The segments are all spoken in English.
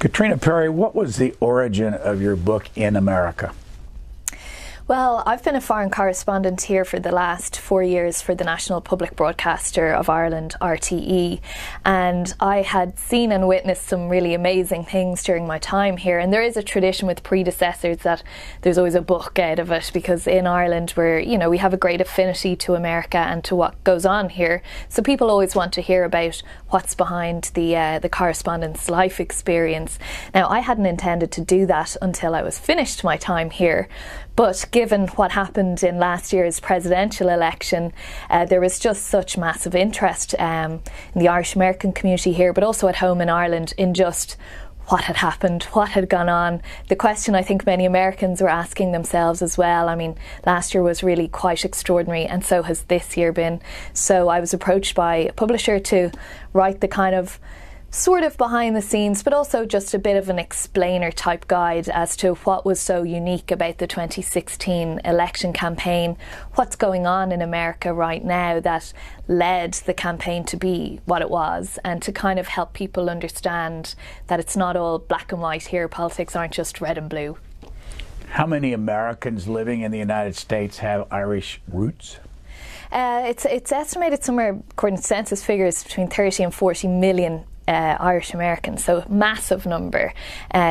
Katrina Perry, what was the origin of your book In America? Well, I've been a foreign correspondent here for the last 4 years for the National Public Broadcaster of Ireland, RTE, and I had seen and witnessed some really amazing things during my time here. And there is a tradition with predecessors that there's always a book out of it, because in Ireland we have a great affinity to America and to what goes on here. So people always want to hear about what's behind the correspondent's life experience. Now, I hadn't intended to do that until I was finished my time here. But given what happened in last year's presidential election, there was just such massive interest in the Irish American community here, but also at home in Ireland, in just what had happened, what had gone on. The question I think many Americans were asking themselves as well. I mean, last year was really quite extraordinary, and so has this year been. So I was approached by a publisher to write the kind of sort of behind the scenes, but also just a bit of an explainer type guide as to what was so unique about the 2016 election campaign, what's going on in America right now that led the campaign to be what it was, and to kind of help people understand that it's not all black and white here. Politics aren't just red and blue. How many Americans living in the United States have Irish roots? It's estimated somewhere, according to census figures, between 30 and 40 million Irish Americans, so massive number,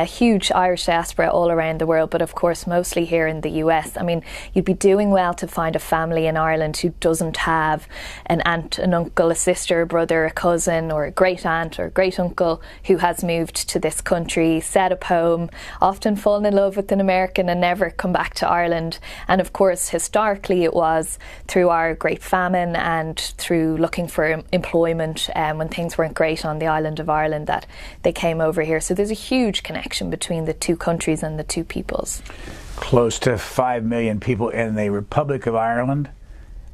huge Irish diaspora all around the world, but of course mostly here in the US. I mean, you'd be doing well to find a family in Ireland who doesn't have an aunt, an uncle, a sister, a brother, a cousin, or a great aunt or a great uncle who has moved to this country, set up home, often fallen in love with an American and never come back to Ireland. And of course, historically it was through our Great Famine and through looking for employment when things weren't great on the island of Ireland that they came over here. So there's a huge connection between the two countries and the two peoples. Close to 5 million people in the Republic of Ireland,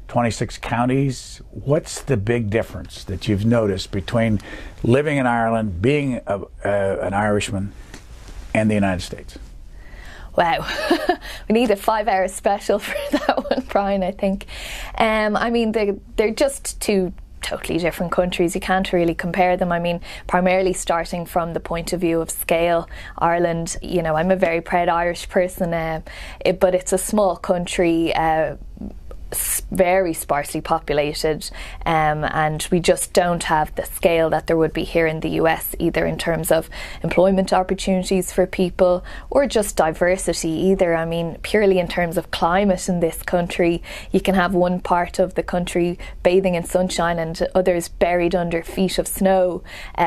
26 counties. What's the big difference that you've noticed between living in Ireland, being an Irishman, and the United States? Wow, we need a 5-hour special for that one, Brian, I think. I mean, they're just two totally different countries. You can't really compare them. I mean, primarily starting from the point of view of scale, Ireland, I'm a very proud Irish person, but it's a small country, very sparsely populated, and we just don't have the scale that there would be here in the US, either in terms of employment opportunities for people or just diversity either. I mean, purely in terms of climate in this country, you can have one part of the country bathing in sunshine and others buried under feet of snow.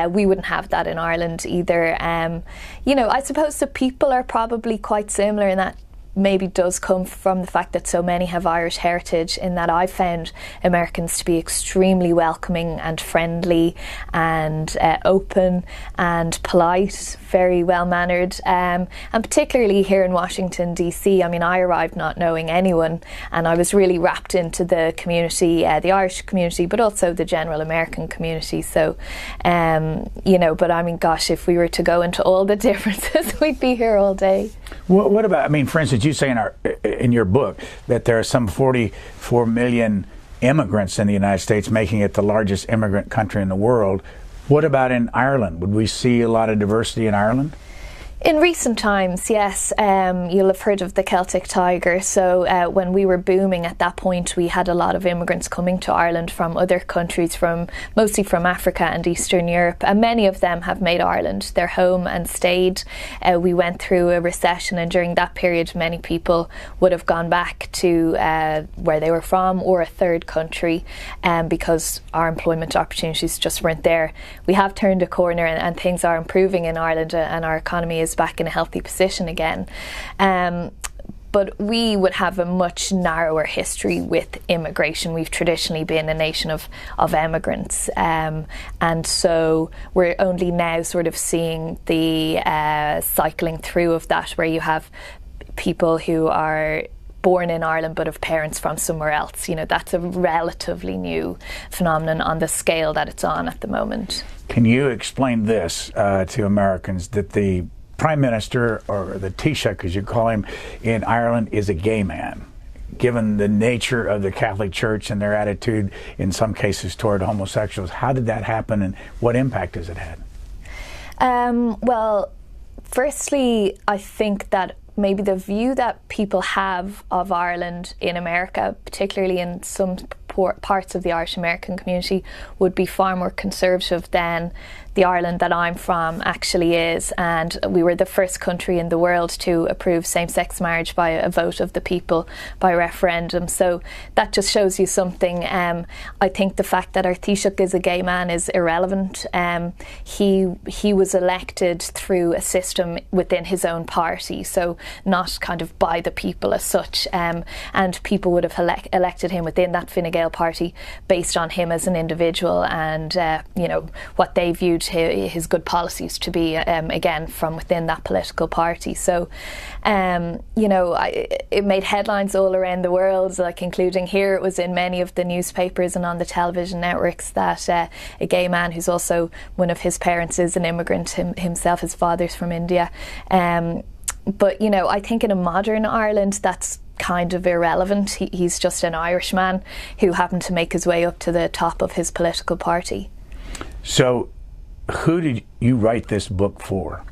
We wouldn't have that in Ireland either. I suppose the people are probably quite similar in that maybe does come from the fact that so many have Irish heritage, in that I found Americans to be extremely welcoming and friendly and open and polite, very well-mannered, and particularly here in Washington DC. I mean, I arrived not knowing anyone, and I was really wrapped into the community, the Irish community, but also the general American community. So, but I mean, gosh, if we were to go into all the differences, we'd be here all day. What about, I mean, for instance, you say in your book that there are some 44 million immigrants in the United States, making it the largest immigrant country in the world. What about in Ireland? Would we see a lot of diversity in Ireland? In recent times, yes. You'll have heard of the Celtic Tiger. So when we were booming at that point, we had a lot of immigrants coming to Ireland from other countries, mostly from Africa and Eastern Europe. And many of them have made Ireland their home and stayed. We went through a recession, and during that period, many people would have gone back to where they were from or a third country because our employment opportunities just weren't there. We have turned a corner, and things are improving in Ireland, and our economy is back in a healthy position again. But we would have a much narrower history with immigration. We've traditionally been a nation of immigrants, and so we're only now sort of seeing the cycling through of that, where you have people who are born in Ireland but of parents from somewhere else. That's a relatively new phenomenon on the scale that it's on at the moment. Can you explain this to Americans, that the Prime Minister, or the Taoiseach as you call him, in Ireland is a gay man, given the nature of the Catholic Church and their attitude in some cases toward homosexuals? How did that happen, and what impact has it had? Well, Firstly, I think that maybe the view that people have of Ireland in America, particularly in some parts of the Irish American community, would be far more conservative than the Ireland that I'm from actually is. And we were the first country in the world to approve same-sex marriage by a vote of the people by referendum. So that just shows you something. I think the fact that our Taoiseach is a gay man is irrelevant. He was elected through a system within his own party, so not kind of by the people as such. And people would have elected him within that Fine Gael party based on him as an individual and what they viewed his good policies to be, again, from within that political party. So, it made headlines all around the world, like including here. It was in many of the newspapers and on the television networks that a gay man who's also one of his parents is an immigrant himself. His father's from India. But, I think in a modern Ireland, that's kind of irrelevant. He's just an Irishman who happened to make his way up to the top of his political party. So, who did you write this book for?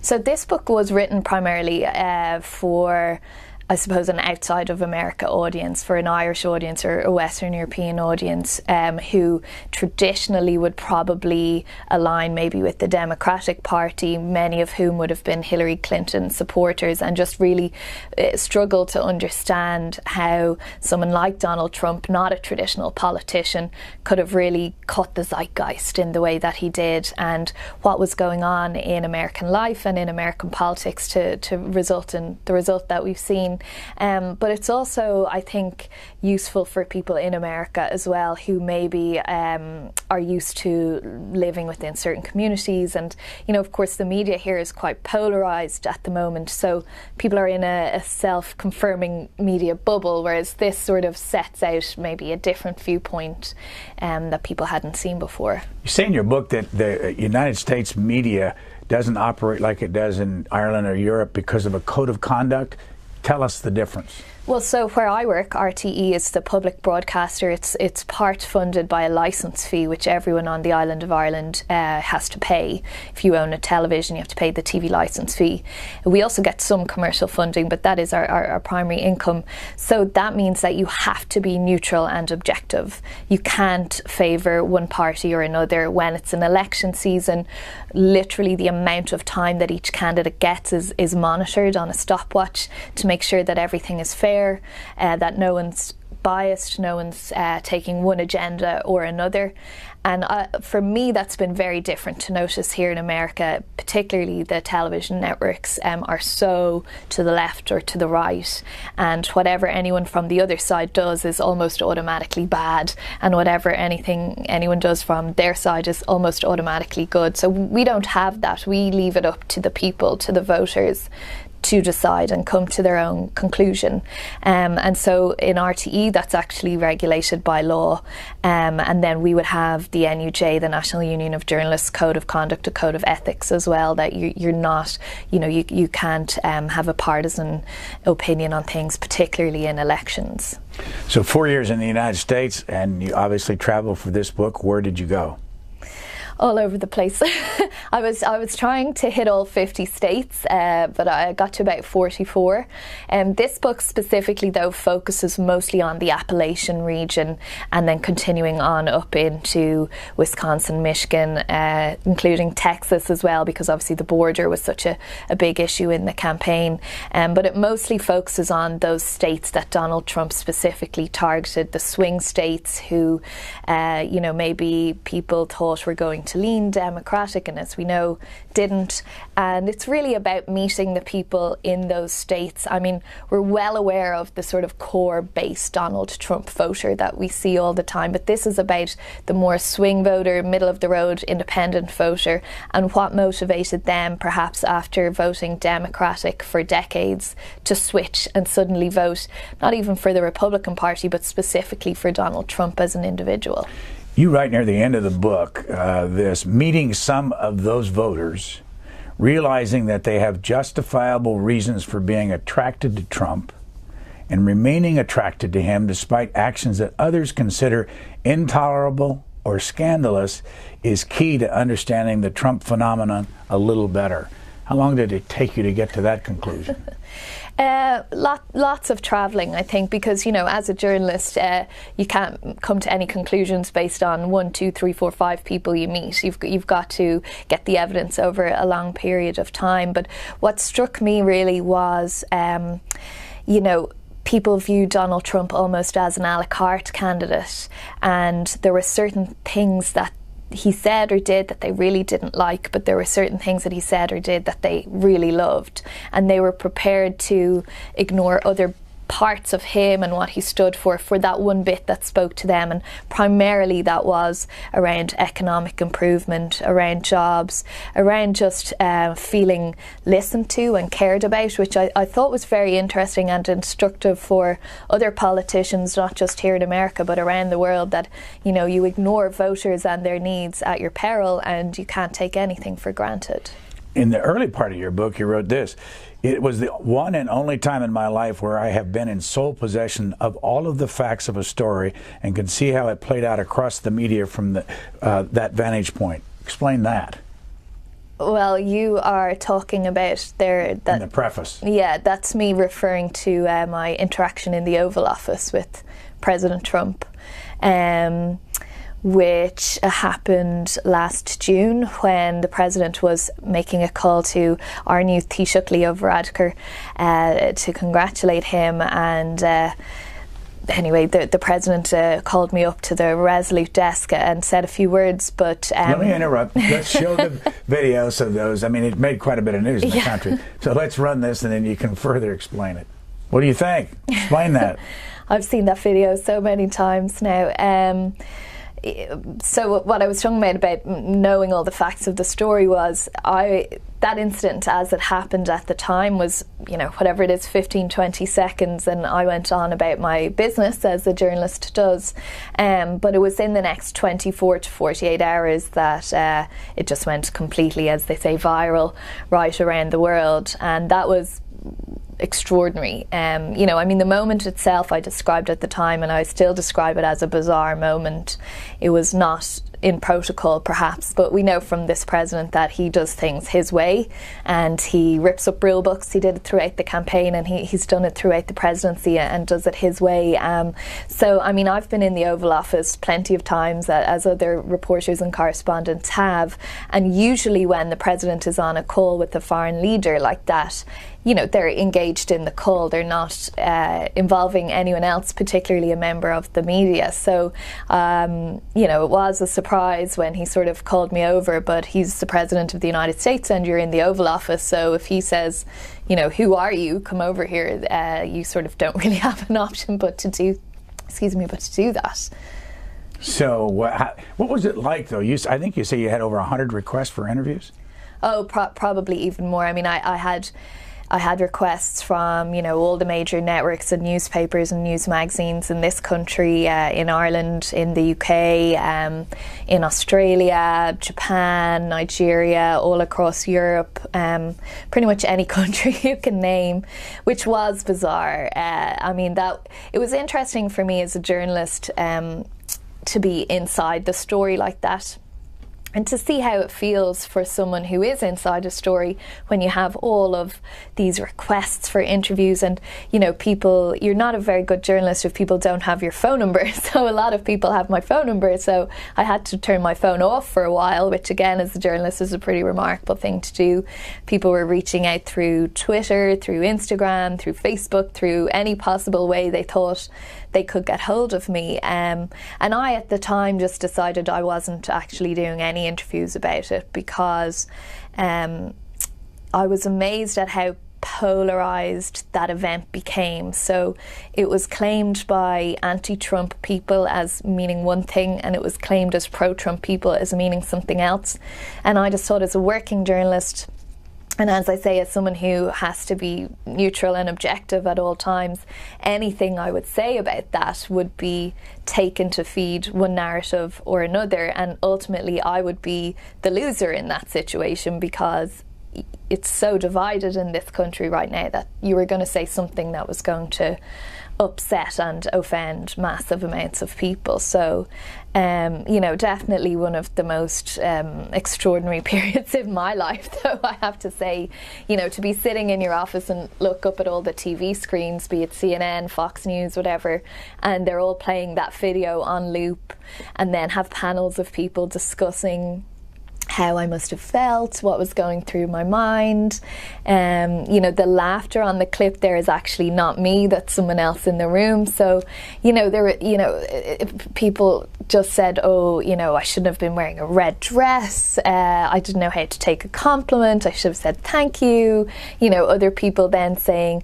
So this book was written primarily for, I suppose, an outside of America audience, for an Irish audience or a Western European audience who traditionally would probably align maybe with the Democratic Party, many of whom would have been Hillary Clinton supporters, and just really struggle to understand how someone like Donald Trump, not a traditional politician, could have really cut the zeitgeist in the way that he did, and what was going on in American life and in American politics to result in the result that we've seen. But it's also, I think, useful for people in America as well who maybe are used to living within certain communities. And, of course, the media here is quite polarised at the moment. So people are in a self-confirming media bubble, whereas this sort of sets out maybe a different viewpoint that people hadn't seen before. You say in your book that the United States media doesn't operate like it does in Ireland or Europe because of a code of conduct. Tell us the difference. Well, so where I work, RTE is the public broadcaster. It's part funded by a licence fee, which everyone on the island of Ireland has to pay. If you own a television, you have to pay the TV licence fee. We also get some commercial funding, but that is our primary income. So that means that you have to be neutral and objective. You can't favour one party or another. When it's an election season, literally the amount of time that each candidate gets is monitored on a stopwatch to make sure that everything is fair. That no one's biased, no one's taking one agenda or another. And for me, that's been very different to notice here in America. Particularly the television networks are so to the left or to the right, and whatever anyone from the other side does is almost automatically bad, and whatever anyone does from their side is almost automatically good. So we don't have that. We leave it up to the people, to the voters, to decide and come to their own conclusion. And so in RTE, that's actually regulated by law. And then we would have the NUJ, the National Union of Journalists Code of Conduct, a code of ethics as well, that you're not, you can't have a partisan opinion on things, particularly in elections. So 4 years in the United States, and you obviously traveled for this book. Where did you go? All over the place. I was trying to hit all 50 states, but I got to about 44. This book specifically, though, focuses mostly on the Appalachian region and then continuing on up into Wisconsin, Michigan, including Texas as well, because obviously the border was such a big issue in the campaign. But it mostly focuses on those states that Donald Trump specifically targeted, the swing states who, maybe people thought were going to lean Democratic, and as we know, didn't. And it's really about meeting the people in those states. I mean, we're well aware of the sort of core base Donald Trump voter that we see all the time, but this is about the more swing voter, middle of the road, independent voter, and what motivated them, perhaps after voting Democratic for decades, to switch and suddenly vote not even for the Republican Party, but specifically for Donald Trump as an individual. You write near the end of the book this, meeting some of those voters, realizing that they have justifiable reasons for being attracted to Trump and remaining attracted to him despite actions that others consider intolerable or scandalous, is key to understanding the Trump phenomenon a little better. How long did it take you to get to that conclusion? Lots of travelling, I think, because, you know, as a journalist, you can't come to any conclusions based on 1, 2, 3, 4, 5 people you meet. You've got to get the evidence over a long period of time. But what struck me really was, you know, people view Donald Trump almost as an a la carte candidate, and there were certain things that he said or did that they really didn't like, but there were certain things that he said or did that they really loved, and they were prepared to ignore other parts of him and what he stood for that one bit that spoke to them. And primarily that was around economic improvement, around jobs, around just feeling listened to and cared about, which I thought was very interesting and instructive for other politicians, not just here in America but around the world, that, you know, you ignore voters and their needs at your peril, and you can't take anything for granted. In the early part of your book, you wrote this: "It was the one and only time in my life where I have been in sole possession of all of the facts of a story and can see how it played out across the media from that vantage point." Explain that. Well, you are talking about in the preface. Yeah, that's me referring to my interaction in the Oval Office with President Trump, which happened last June when the President was making a call to our new Taoiseach Leo Varadkar to congratulate him. And anyway, the President called me up to the Resolute desk and said a few words, but... Let me interrupt. Let's show the videos of those. I mean, it made quite a bit of news in the country. So let's run this and then you can further explain it. What do you think? Explain that. I've seen that video so many times now. So what I was talking about knowing all the facts of the story was that incident as it happened at the time was, you know, whatever it is, 15, 20 seconds, and I went on about my business as a journalist does. But it was in the next 24 to 48 hours that it just went completely, as they say, viral right around the world, and that was extraordinary. You know, I mean, the moment itself I described at the time, and I still describe it as a bizarre moment. It was not in protocol perhaps, but we know from this president that he does things his way, and he rips up rule books. He did it throughout the campaign, and he's done it throughout the presidency and does it his way. So I mean, I've been in the Oval Office plenty of times, as other reporters and correspondents have, and usually when the president is on a call with a foreign leader like that, you know, they're engaged in the call. They're not involving anyone else, particularly a member of the media. So, you know, it was a surprise when he sort of called me over, but he's the President of the United States and you're in the Oval Office. So if he says, you know, who are you? Come over here. You sort of don't really have an option but to do that. So what was it like, though? I think you say you had over 100 requests for interviews? Oh, probably even more. I mean, I had requests from, you know, all the major networks and newspapers and news magazines in this country, in Ireland, in the UK, in Australia, Japan, Nigeria, all across Europe, pretty much any country you can name, which was bizarre. I mean, it was interesting for me as a journalist to be inside the story like that, and to see how it feels for someone who is inside a story when you have all of these requests for interviews. And, you know, you're not a very good journalist if people don't have your phone number. So a lot of people have my phone number. So I had to turn my phone off for a while, which again, as a journalist, is a pretty remarkable thing to do. People were reaching out through Twitter, through Instagram, through Facebook, through any possible way they thought they could get hold of me. And I, at the time, just decided I wasn't actually doing any interviews about it, because I was amazed at how polarised that event became. So it was claimed by anti-Trump people as meaning one thing, and it was claimed as pro-Trump people as meaning something else. And I just thought, as a working journalist, and as I say, as someone who has to be neutral and objective at all times, anything I would say about that would be taken to feed one narrative or another, and ultimately I would be the loser in that situation, because it's so divided in this country right now that you were going to say something that was going to upset and offend massive amounts of people. So, you know, definitely one of the most extraordinary periods in my life, though, I have to say. You know, to be sitting in your office and look up at all the TV screens, be it CNN, Fox News, whatever, and they're all playing that video on loop, and then have panels of people discussing how I must have felt, what was going through my mind. You know, the laughter on the clip there is actually not me, that's someone else in the room. So, you know, there were, you know, people just said, oh, you know, I shouldn't have been wearing a red dress. I didn't know how to take a compliment. I should have said thank you. You know, other people then saying,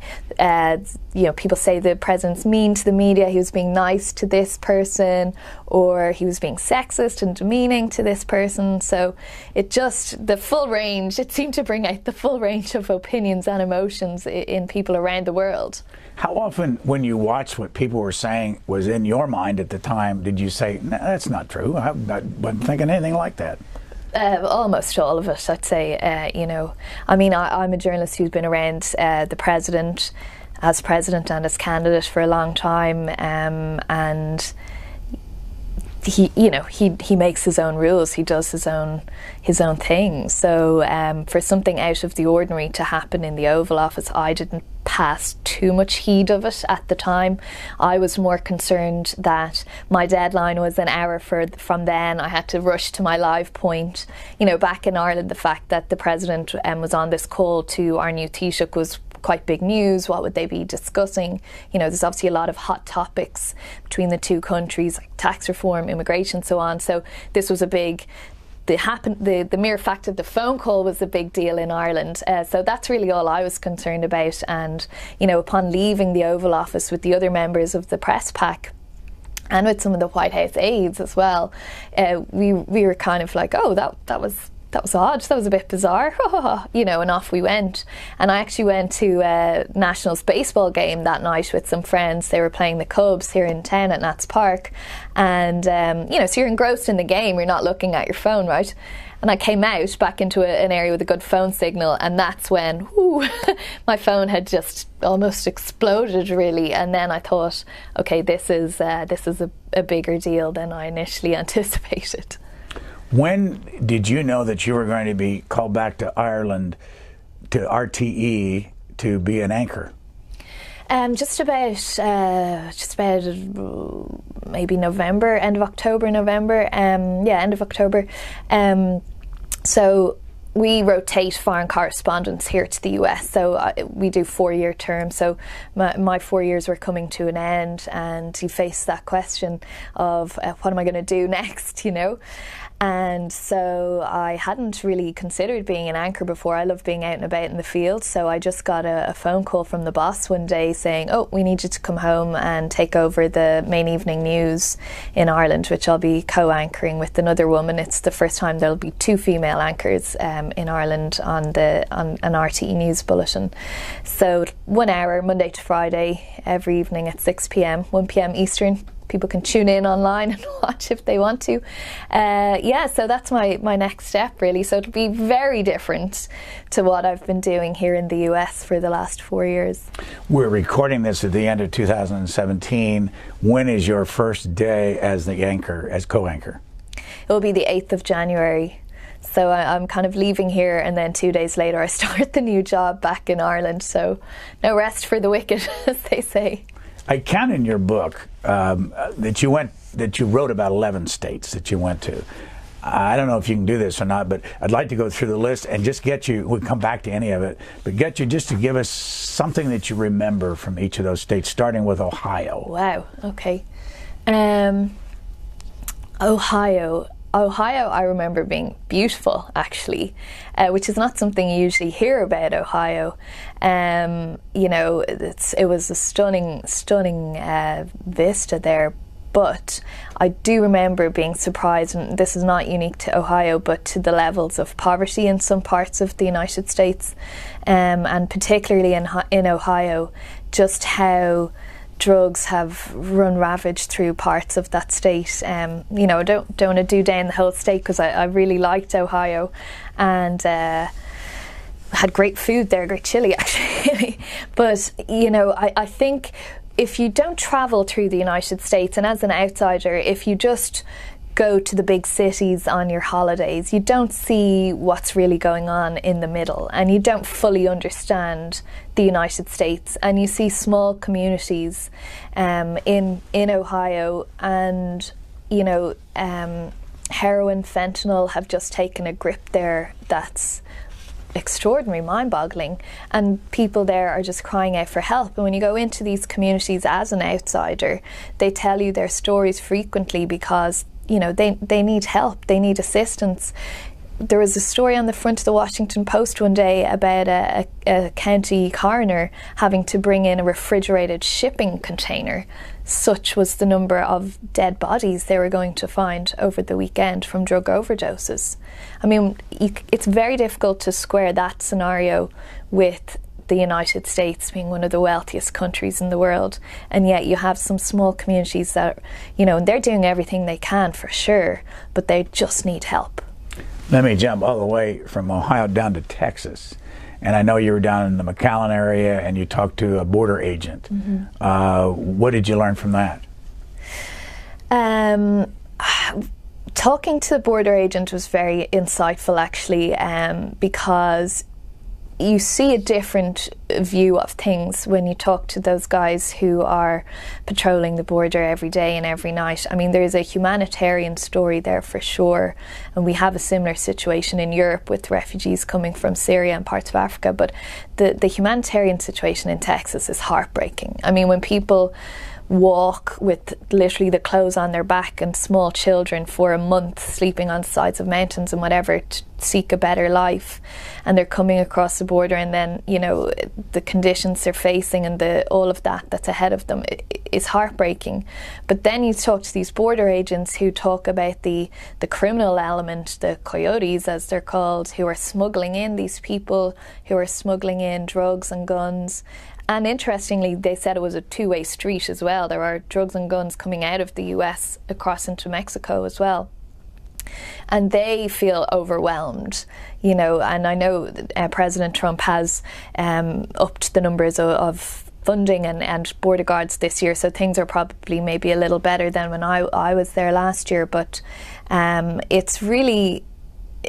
you know, people say the president's mean to the media, he was being nice to this person, or he was being sexist and demeaning to this person. So it just, the full range, it seemed to bring out the full range of opinions and emotions in people around the world. How often, when you watched what people were saying was in your mind at the time, did you say, no, that's not true, I wasn't thinking anything like that? Almost all of it, I'd say. You know, I mean, I'm a journalist who's been around the president as president and as candidate for a long time, and he, you know, he makes his own rules. He does his own thing. So for something out of the ordinary to happen in the Oval Office, I didn't pass too much heed of it at the time. I was more concerned that my deadline was an hour from then. I had to rush to my live point. You know, back in Ireland, the fact that the president was on this call to our new Taoiseach was quite big news. What would they be discussing? You know, there's obviously a lot of hot topics between the two countries, like tax reform, immigration, so on. So this was a big, the mere fact of the phone call was a big deal in Ireland. So that's really all I was concerned about. And, you know, upon leaving the Oval Office with the other members of the press pack, and with some of the White House aides as well, we were kind of like, oh, that was odd, that was a bit bizarre, you know, and off we went. And I actually went to a Nationals baseball game that night with some friends. They were playing the Cubs here in town at Nats Park, and you know, so you're engrossed in the game, you're not looking at your phone, right? And I came out back into an area with a good phone signal, and that's when my phone had just almost exploded, really. And then I thought, okay, this is a bigger deal than I initially anticipated. When did you know that you were going to be called back to Ireland, to RTE, to be an anchor? Just about maybe November, end of October, November. End of October. So we rotate foreign correspondents here to the US. So we do 4-year terms. So my 4 years were coming to an end, and you face that question of what am I going to do next, you know? And so I hadn't really considered being an anchor before. I love being out and about in the field. So I just got a phone call from the boss one day saying, oh, we need you to come home and take over the main evening news in Ireland, which I'll be co-anchoring with another woman. It's the first time there'll be 2 female anchors in Ireland on an RTE news bulletin. So 1 hour, Monday to Friday, every evening at 6 p.m, 1 p.m. Eastern. People can tune in online and watch if they want to. So that's my next step, really. So it'll be very different to what I've been doing here in the US for the last 4 years. We're recording this at the end of 2017. When is your first day as the anchor, as co-anchor? It will be the 8th of January. So I'm kind of leaving here, and then 2 days later I start the new job back in Ireland. So no rest for the wicked, as they say. I count in your book that you wrote about 11 states that you went to. I don't know if you can do this or not, but I'd like to go through the list and just get you, we'll come back to any of it, but get you just to give us something that you remember from each of those states, starting with Ohio. Wow, okay. Ohio, I remember being beautiful, actually, which is not something you usually hear about Ohio. You know, it was a stunning vista there, but I do remember being surprised, and this is not unique to Ohio, but to the levels of poverty in some parts of the United States, and particularly in Ohio, just how drugs have run ravage through parts of that state. You know, I don't want to do down the whole state, because I really liked Ohio, and had great food there, great chili actually. But you know, I think if you don't travel through the United States, and as an outsider, if you just go to the big cities on your holidays, you don't see what's really going on in the middle, and you don't fully understand the United States, and you see small communities in Ohio, and heroin, fentanyl have just taken a grip there that's extraordinary, mind-boggling, and people there are just crying out for help. And when you go into these communities as an outsider, they tell you their stories frequently because they need help, they need assistance. There was a story on the front of the Washington Post one day about a county coroner having to bring in a refrigerated shipping container. Such was the number of dead bodies they were going to find over the weekend from drug overdoses. I mean, it's very difficult to square that scenario with the United States being one of the wealthiest countries in the world, and yet you have some small communities that, they're doing everything they can for sure, but they just need help. Let me jump all the way from Ohio down to Texas. And I know you were down in the McAllen area and you talked to a border agent. Mm-hmm. What did you learn from that? Talking to the border agent was very insightful, actually, because you see a different view of things when you talk to those guys who are patrolling the border every day and every night. I mean, there's a humanitarian story there for sure, and we have a similar situation in Europe with refugees coming from Syria and parts of Africa, but the humanitarian situation in Texas is heartbreaking. I mean, when people walk with literally the clothes on their back and small children for a month, sleeping on sides of mountains and whatever to seek a better life, and they're coming across the border, and then the conditions they're facing and all of that's ahead of them is heartbreaking. But then you talk to these border agents who talk about the criminal element, the coyotes as they're called, who are smuggling in these people, who are smuggling in drugs and guns. And interestingly, they said it was a two-way street as well. There are drugs and guns coming out of the US across into Mexico as well. And they feel overwhelmed, and I know President Trump has upped the numbers of funding and border guards this year, so things are probably maybe a little better than when I was there last year, but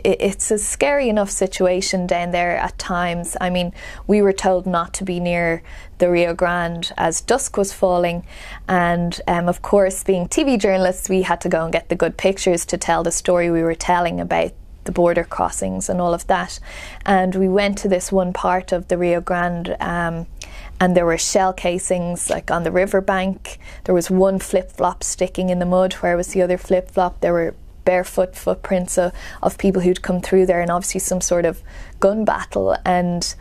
it's a scary enough situation down there at times. I mean, we were told not to be near the Rio Grande as dusk was falling, and of course, being TV journalists, we had to go and get the good pictures to tell the story we were telling about the border crossings and all of that. And we went to this one part of the Rio Grande, and there were shell casings like on the riverbank. There was one flip-flop sticking in the mud. Where was the other flip-flop? There were barefoot footprints of people who'd come through there, and obviously some sort of gun battle, and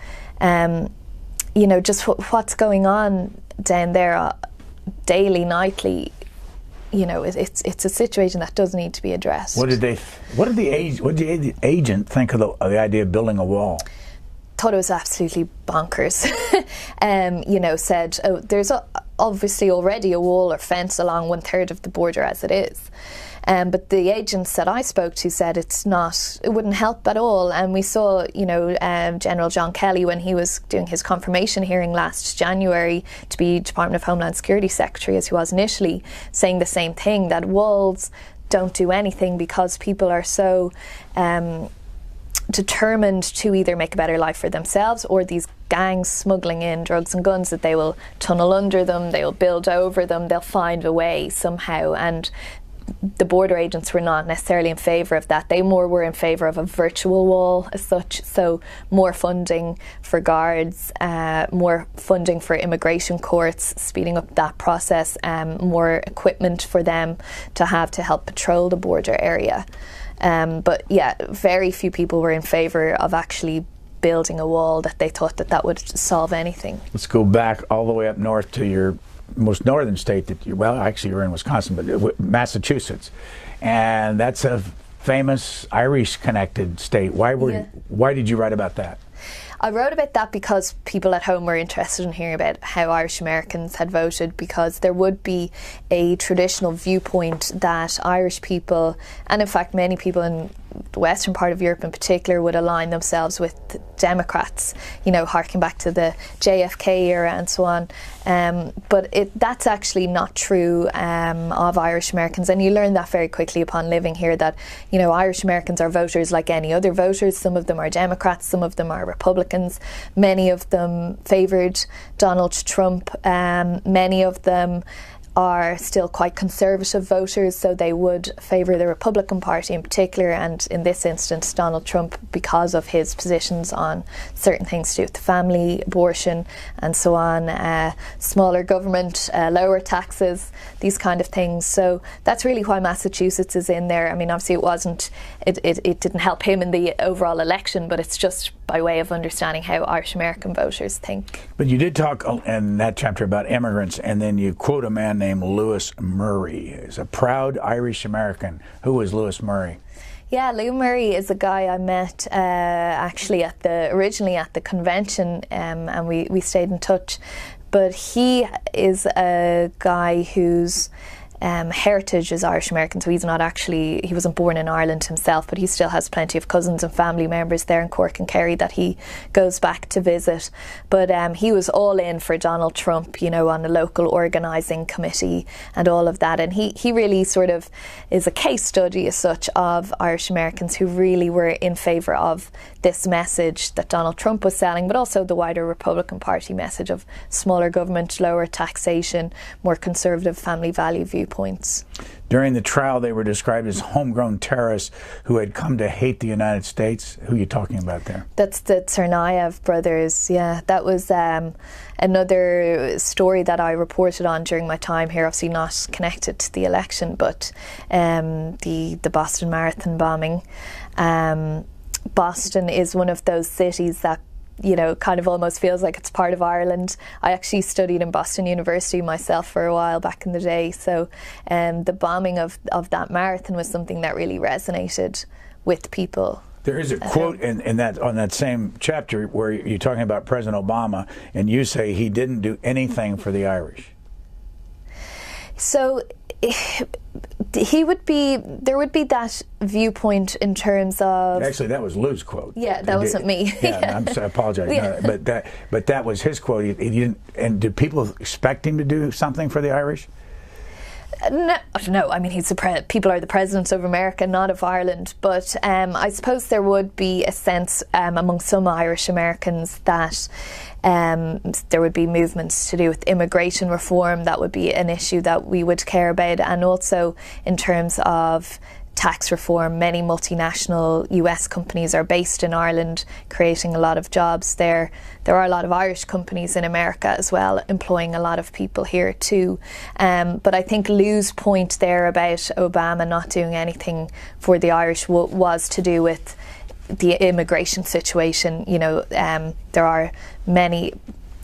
just what's going on down there daily, nightly. It's a situation that does need to be addressed. What did the agent think of the idea of building a wall? Thought it was absolutely bonkers. Said, there's obviously already a wall or fence along 1/3 of the border as it is. But the agents that I spoke to said it wouldn't help at all. And we saw, General John Kelly, when he was doing his confirmation hearing last January to be Department of Homeland Security Secretary, as he was initially, saying the same thing, that walls don't do anything because people are so determined to either make a better life for themselves or these gangs smuggling in drugs and guns that they will tunnel under them, they'll build over them, they'll find a way somehow. And the border agents were not necessarily in favour of that. They more were in favour of a virtual wall as such, so more funding for guards, more funding for immigration courts, speeding up that process, more equipment for them to have to help patrol the border area. But yeah, very few people were in favour of actually building a wall, that they thought that would solve anything. Let's go back all the way up north to your most northern state you're in Wisconsin, but Massachusetts, and that's a famous Irish-connected state. Why did you write about that? I wrote about that because people at home were interested in hearing about how Irish Americans had voted, because there would be a traditional viewpoint that Irish people, and in fact many people in the western part of Europe in particular would align themselves with the Democrats, harking back to the JFK era and so on. But that's actually not true of Irish Americans, and you learn that very quickly upon living here, that Irish Americans are voters like any other voters. Some of them are Democrats, some of them are Republicans. Many of them favoured Donald Trump. Many of them are still quite conservative voters, so they would favour the Republican Party in particular, and in this instance Donald Trump, because of his positions on certain things to do with the family, abortion and so on, smaller government, lower taxes, these kind of things. So that's really why Massachusetts is in there. I mean, obviously it didn't help him in the overall election, but it's just by way of understanding how Irish American voters think. But you did talk in that chapter about immigrants, and then you quote a man named Lewis Murray. He's a proud Irish American. Who was Lewis Murray? Yeah, Lou Murray is a guy I met actually originally at the convention, and we stayed in touch. But he is a guy whose heritage is Irish American, so he wasn't born in Ireland himself, but he still has plenty of cousins and family members there in Cork and Kerry that he goes back to visit. But he was all in for Donald Trump, on the local organising committee and all of that, and he really sort of is a case study as such of Irish Americans who really were in favour of this message that Donald Trump was selling, but also the wider Republican Party message of smaller government, lower taxation, more conservative family value viewpoints. During the trial, they were described as homegrown terrorists who had come to hate the United States. Who are you talking about there? That's the Tsarnaev brothers, yeah. That was another story that I reported on during my time here, obviously not connected to the election, but the Boston Marathon bombing. Boston is one of those cities that kind of almost feels like it's part of Ireland. I actually studied in Boston University myself for a while back in the day, so the bombing of that marathon was something that really resonated with people. There is a quote in that on that same chapter where you're talking about President Obama, and you say he didn't do anything for the Irish. So there would be that viewpoint in terms of. Actually, that was Lou's quote. Yeah, that wasn't me. Yeah, I apologize. Yeah. No, but that was his quote. He didn't. And did people expect him to do something for the Irish? No. I mean, people are the presidents of America, not of Ireland. But I suppose there would be a sense among some Irish Americans that there would be movements to do with immigration reform. That would be an issue that we would care about, and also in terms of tax reform. Many multinational US companies are based in Ireland, creating a lot of jobs there. There are a lot of Irish companies in America as well, employing a lot of people here too. But I think Lou's point there about Obama not doing anything for the Irish was to do with the immigration situation. There are many,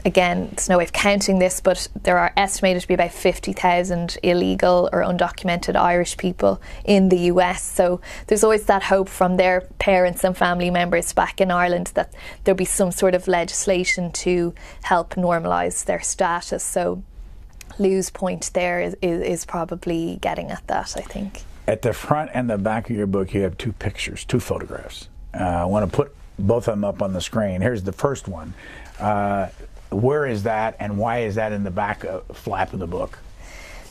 again, there's no way of counting this, but there are estimated to be about 50,000 illegal or undocumented Irish people in the US. So there's always that hope from their parents and family members back in Ireland that there'll be some sort of legislation to help normalise their status. So Lou's point there is probably getting at that, I think. At the front and the back of your book, you have two photographs. I want to put both of them up on the screen. Here's the first one. Where is that, and why is that in the back flap of the book?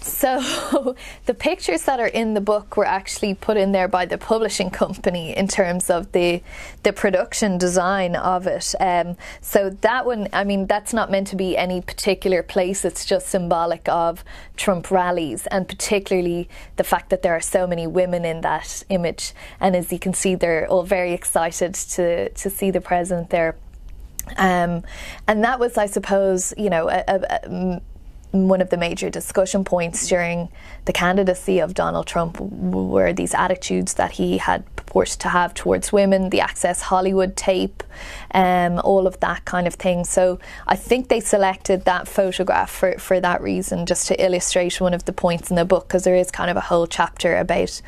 So the pictures that are in the book were actually put in there by the publishing company in terms of the production design of it. So that one, I mean, that's not meant to be any particular place. It's just symbolic of Trump rallies, and particularly the fact that there are so many women in that image. And as you can see, they're all very excited to see the president there. And that was, I suppose, one of the major discussion points during the candidacy of Donald Trump were these attitudes that he had purported to have towards women, the Access Hollywood tape, all of that kind of thing. So I think they selected that photograph for that reason, just to illustrate one of the points in the book, because there is kind of a whole chapter about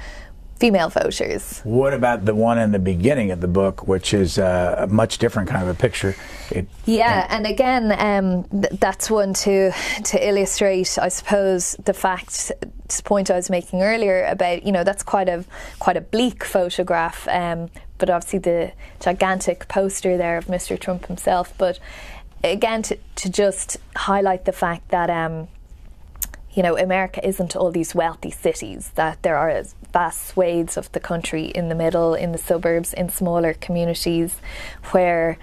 female voters. What about the one in the beginning of the book, which is a much different kind of a picture? And again, that's one to illustrate, I suppose, the point I was making earlier about, that's quite a bleak photograph, but obviously the gigantic poster there of Mr. Trump himself. But again, to just highlight the fact that America isn't all these wealthy cities, that there are vast swathes of the country in the middle, in the suburbs, in smaller communities, where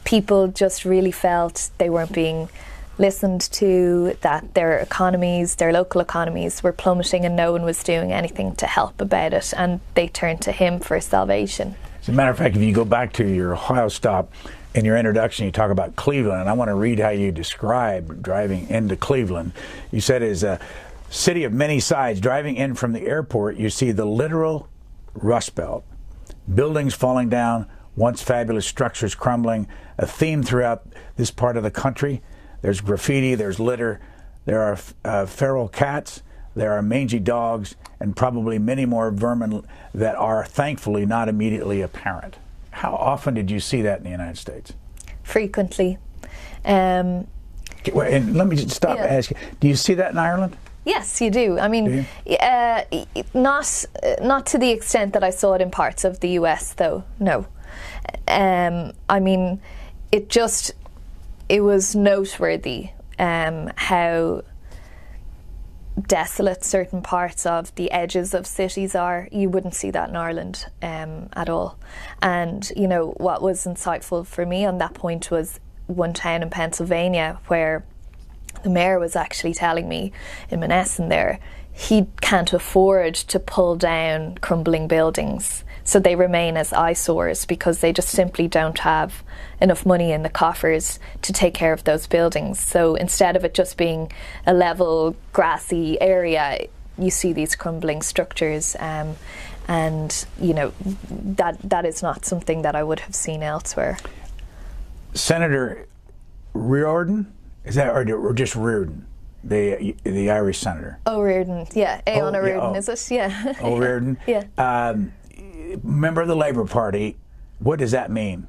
people just really felt they weren't being listened to, that their local economies were plummeting and no one was doing anything to help about it, and they turned to him for salvation. As a matter of fact, if you go back to your Ohio stop, in your introduction, you talk about Cleveland, and I want to read how you describe driving into Cleveland. You said it's a city of many sides. Driving in from the airport, you see the literal Rust Belt. Buildings falling down, once fabulous structures crumbling, a theme throughout this part of the country. There's graffiti, there's litter, there are feral cats, there are mangy dogs, and probably many more vermin that are thankfully not immediately apparent. How often did you see that in the United States? Frequently. And let me just stop and ask you, do you see that in Ireland? Yes, you do. I mean, not to the extent that I saw it in parts of the US, though, no. I mean, it was noteworthy how desolate certain parts of the edges of cities are. You wouldn't see that in Ireland at all. And what was insightful for me on that point was one town in Pennsylvania where the mayor was actually telling me in Monessen there he can't afford to pull down crumbling buildings, so they remain as eyesores because they just simply don't have enough money in the coffers to take care of those buildings. So instead of it just being a level grassy area, you see these crumbling structures, and that is not something that I would have seen elsewhere. Senator Riordan, is that or just Reardon? The Irish senator. O'Riordan, yeah. Aona Reardon, is it? Yeah. O'Riordan. Yeah. Member of the Labour Party. What does that mean?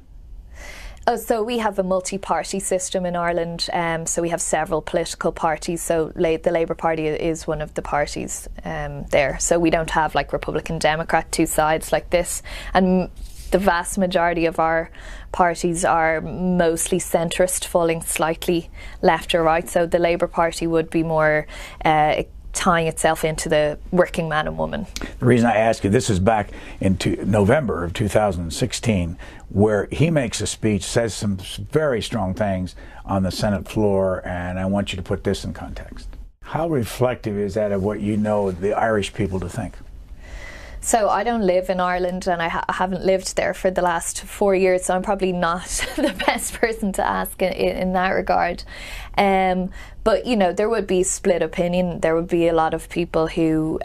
Oh, so we have a multi-party system in Ireland. So we have several political parties. So the Labour Party is one of the parties there. So we don't have like Republican, Democrat, two sides like this. And the vast majority of our parties are mostly centrist, falling slightly left or right. So the Labour Party would be more tying itself into the working man and woman. The reason I ask you, this is back in November of 2016, where he makes a speech, says some very strong things on the Senate floor, and I want you to put this in context. How reflective is that of what you know the Irish people to think? So I don't live in Ireland, and I haven't lived there for the last 4 years, so I'm probably not the best person to ask in that regard. But, there would be split opinion. There would be a lot of people who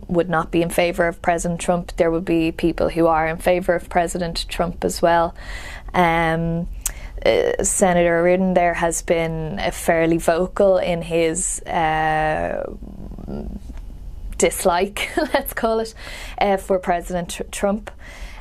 would not be in favour of President Trump. There would be people who are in favour of President Trump as well. Senator Reardon there has been fairly vocal in his dislike, let's call it, for President Trump.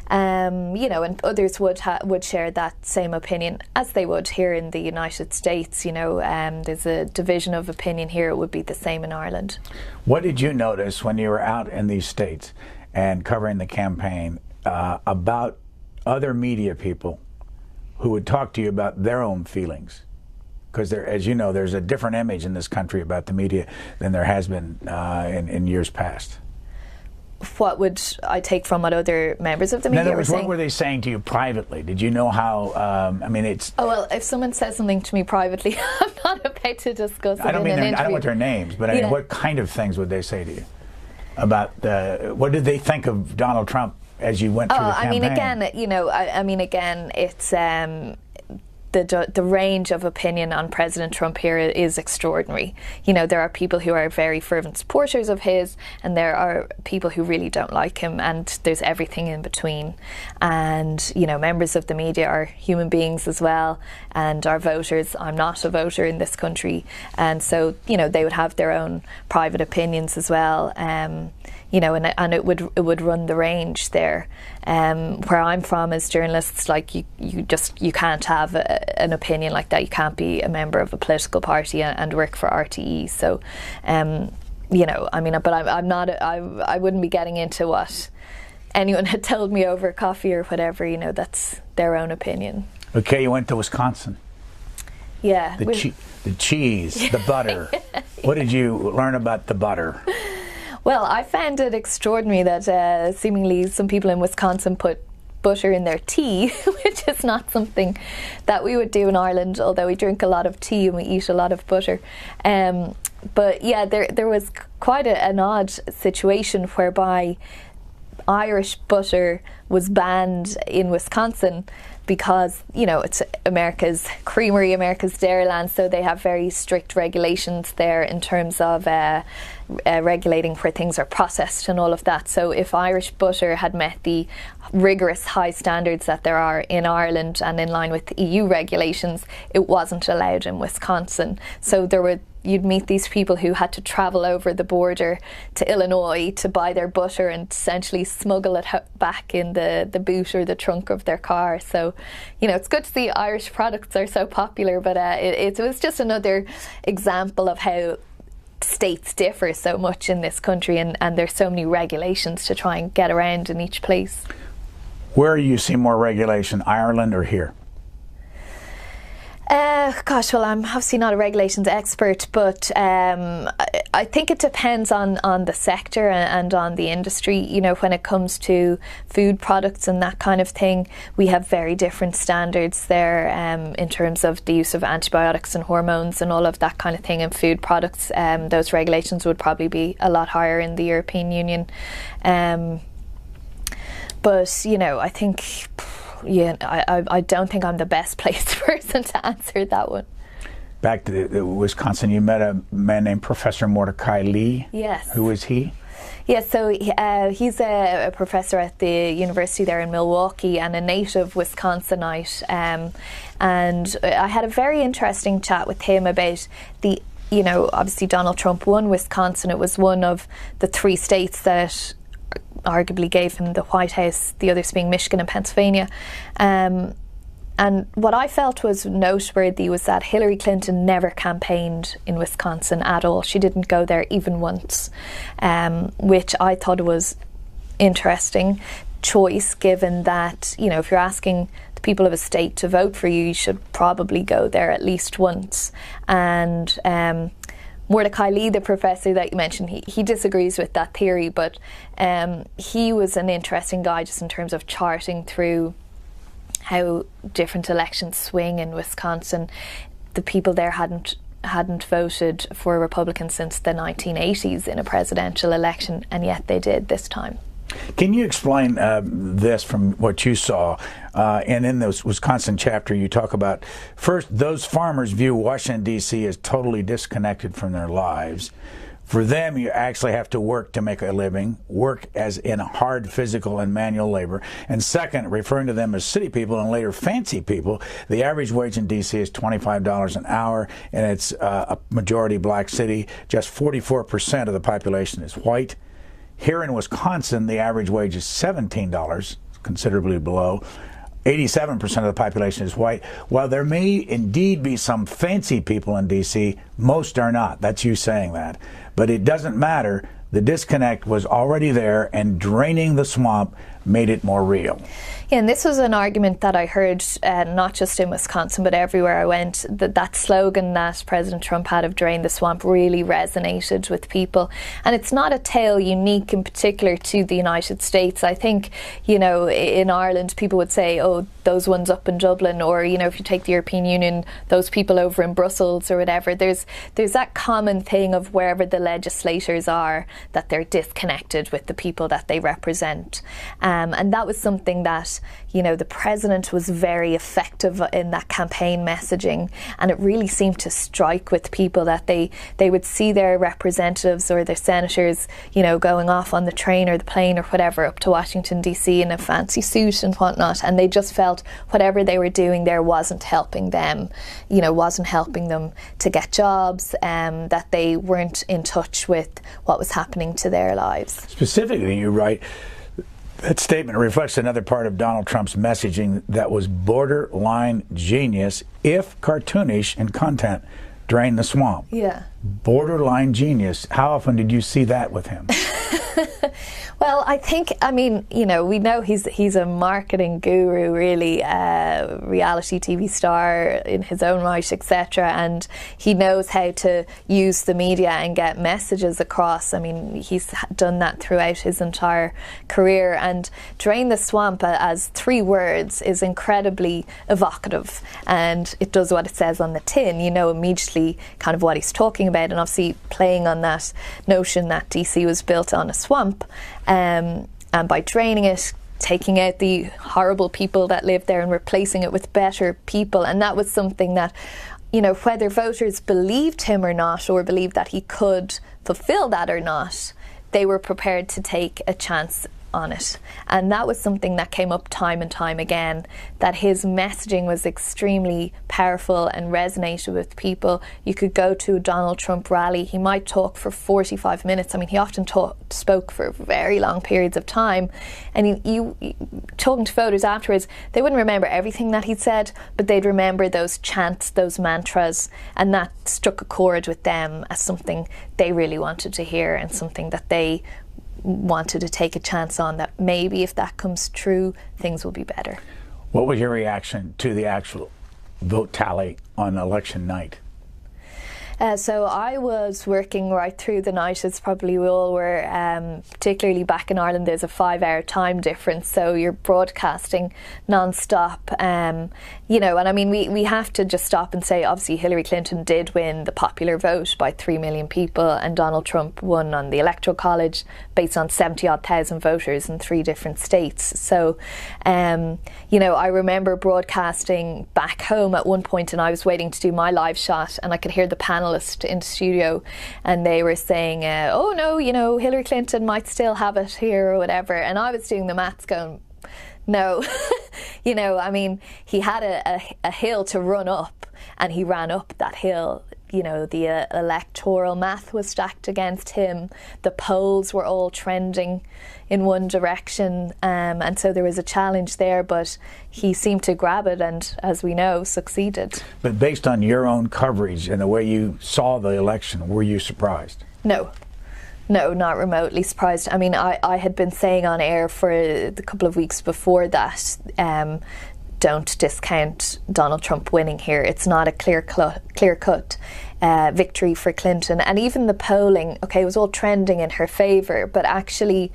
And others would share that same opinion, as they would here in the United States. There's a division of opinion here. It would be the same in Ireland. What did you notice when you were out in these states and covering the campaign about other media people who would talk to you about their own feelings? Because as you know, there's a different image in this country about the media than there has been in years past. What would I take from what other members of the media were saying? In other words, what were they saying to you privately? Did you know how, it's... Oh, well, if someone says something to me privately, I'm not about to discuss it in an interview. I don't want their names, but what kind of things would they say to you? About what did they think of Donald Trump as you went through the campaign? Again, it's... The range of opinion on President Trump here is extraordinary. There are people who are very fervent supporters of his, and there are people who really don't like him, and there's everything in between. And, members of the media are human beings as well, and are voters. I'm not a voter in this country, and so, they would have their own private opinions as well. and it would run the range there. Where I'm from, as journalists, like you can't have an opinion like that. You can't be a member of a political party and work for RTE. So, but I'm not. I wouldn't be getting into what anyone had told me over coffee or whatever. That's their own opinion. Okay, you went to Wisconsin. Yeah. The cheese, the butter. What did you learn about the butter? Well, I found it extraordinary that seemingly some people in Wisconsin put butter in their tea, which is not something that we would do in Ireland, although we drink a lot of tea and we eat a lot of butter. But yeah, there was quite an odd situation whereby Irish butter was banned in Wisconsin because, it's America's creamery, America's dairyland, so they have very strict regulations there in terms of regulating where things are processed and all of that. So if Irish butter had met the rigorous high standards that there are in Ireland and in line with EU regulations, it wasn't allowed in Wisconsin. So you'd meet these people who had to travel over the border to Illinois to buy their butter and essentially smuggle it back in the boot or the trunk of their car. So, it's good to see Irish products are so popular, but it was just another example of how states differ so much in this country, and there's so many regulations to try and get around in each place. Where you see more regulation, Ireland or here? Well, I'm obviously not a regulations expert, but I think it depends on the sector and on the industry. When it comes to food products and that kind of thing, we have very different standards there in terms of the use of antibiotics and hormones and all of that kind of thing in food products. Those regulations would probably be a lot higher in the European Union. But, I think... I don't think I'm the best placed person to answer that one. Back to Wisconsin, you met a man named Professor Mordecai Lee. Yes. Who is he? Yes, so he's a professor at the university there in Milwaukee and a native Wisconsinite. And I had a very interesting chat with him about obviously Donald Trump won Wisconsin. It was one of the 3 states that arguably gave him the White House, the others being Michigan and Pennsylvania. And what I felt was noteworthy was that Hillary Clinton never campaigned in Wisconsin at all. She didn't go there even once, which I thought was interesting choice, given that, if you're asking the people of a state to vote for you, you should probably go there at least once. And Mordecai Lee, the professor that you mentioned, he disagrees with that theory, but he was an interesting guy just in terms of charting through how different elections swing in Wisconsin. The people there hadn't voted for a Republican since the 1980s in a presidential election, and yet they did this time. Can you explain this from what you saw? And in this Wisconsin chapter, you talk about, first, those farmers view Washington, D.C. as totally disconnected from their lives. For them, you actually have to work to make a living, work as in hard physical and manual labor. And second, referring to them as city people and later fancy people, the average wage in D.C. is $25 an hour, and it's a majority black city. Just 44% of the population is white. Here in Wisconsin, the average wage is $17, considerably below. 87% of the population is white. While there may indeed be some fancy people in D.C., most are not. That's you saying that. But it doesn't matter. The disconnect was already there, and draining the swamp made it more real. Yeah, and this was an argument that I heard not just in Wisconsin but everywhere I went. That slogan that President Trump had of "drain the swamp" really resonated with people, and it's not a tale unique in particular to the United States. I think, in Ireland people would say, oh, those ones up in Dublin, or if you take the European Union, those people over in Brussels or whatever. There's that common thing of wherever the legislators are, that they're disconnected with the people that they represent, and that was something that the president was very effective in that campaign messaging, and it really seemed to strike with people that they would see their representatives or their senators, going off on the train or the plane or whatever up to Washington DC in a fancy suit and whatnot, and they just felt whatever they were doing there wasn't helping them, wasn't helping them to get jobs, that they weren't in touch with what was happening to their lives. Specifically, you write, that statement reflects another part of Donald Trump's messaging that was borderline genius, if cartoonish in content, drain the swamp. Yeah. Borderline genius. How often did you see that with him? Well, we know he's a marketing guru, really, reality TV star in his own right, etc. And he knows how to use the media and get messages across. I mean, he's done that throughout his entire career. And drain the swamp as 3 words is incredibly evocative, and it does what it says on the tin. You know immediately kind of what he's talking about, and obviously playing on that notion that DC was built on a swamp. And by draining it, taking out the horrible people that lived there and replacing it with better people. And that was something that, whether voters believed him or not, or believed that he could fulfill that or not, they were prepared to take a chance on it. And that was something that came up time and time again, that his messaging was extremely powerful and resonated with people. You could go to a Donald Trump rally, he might talk for 45 minutes. I mean, he often spoke for very long periods of time, and you talking to voters afterwards, they wouldn't remember everything that he'd said, but they'd remember those chants, those mantras, and that struck a chord with them as something they really wanted to hear, and something that they wanted to take a chance on, that maybe if that comes true, things will be better. What was your reaction to the actual vote tally on election night? So I was working right through the night, as probably we all were, particularly back in Ireland. There's a 5-hour time difference, so you're broadcasting non-stop, and I mean, we have to just stop and say, obviously Hillary Clinton did win the popular vote by 3 million people, and Donald Trump won on the Electoral College based on 70-odd thousand voters in 3 different states. So, I remember broadcasting back home at one point, and I was waiting to do my live shot, and I could hear the panelists in the studio, and they were saying, oh no, Hillary Clinton might still have it here or whatever, and I was doing the maths going, no. I mean, he had a hill to run up, and he ran up that hill. The electoral math was stacked against him. The polls were all trending in one direction, and so there was a challenge there, but he seemed to grab it and, as we know, succeeded. But based on your own coverage and the way you saw the election, were you surprised? No, not remotely surprised. I mean, I had been saying on air for a couple of weeks before that, don't discount Donald Trump winning here. It's not a clear-cut victory for Clinton. And even the polling, it was all trending in her favour, but actually